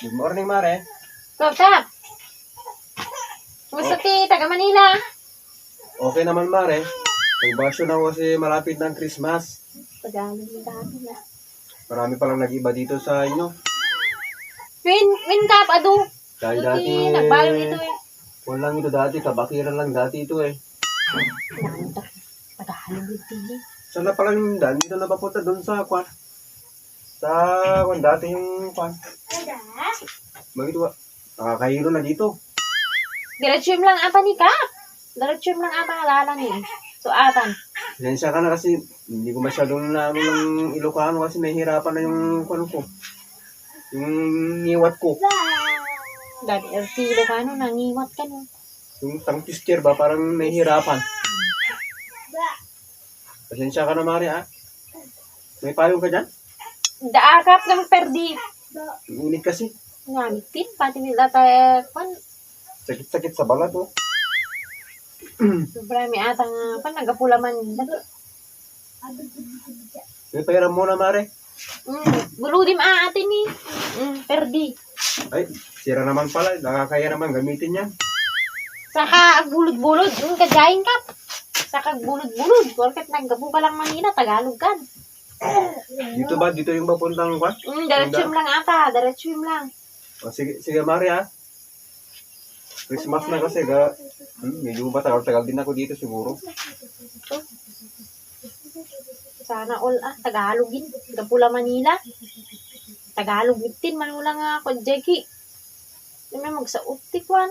Good morning, Mare. Kap, kumusta ti taga Manila? Okay naman, Mare. Nagbasyo na ako kasi malapit ng Christmas. Tagalog yung dati na. Marami palang nag-iba dito sa inyo. Win Kap, ado. Dahil Ito dati, ti, nagbalong ito eh. walang ito dati, kabakiran lang dati ito eh. Tagalog yung tili. Saan na palang daan? Dito na papunta doon sa kwan. Sa kwan dati yung kwan. Bakit ba? Nakakahiro na dito. Diretso lang ata ni Kap. Diretso lang ata halala ni. So atan. Sensya ka na kasi hindi ko masyadong na ano ng Ilocano kasi nahihirapan na yung kwan ko. Yung niwat ko. Dati Ertilo ka no, nangiwat ka no. Yung tangkister ba parang nahihirapan. Pasensya ka na, Mari, ah. May payong ka dyan? Daakap ng perdi. Ang init kasi. Ngamitin, pati nila tayo, Sakit-sakit sa balat, oh. sobra may atang, nagapulaman. May pairam muna, Mare. Buludim atin ni. Perdi. Ay, sira naman pala. Nakakaya naman gamitin yan. Saka bulod-bulod, kagayin Kap. Saka bulod-bulod, porket naggabu ka lang Manila, Tagalog kan. Dito ba? Dito yung papuntang kwan? Diretso lang ata, diretso lang. O, sige, sige, Mare, ah. Christmas na kasi, medyo matagal-tagal din ako dito siguro. Sana all Tagalogin. Gapula Manila. Tagalog bitin, manulang ako, Jackie. Hindi may magsaot, tikwan.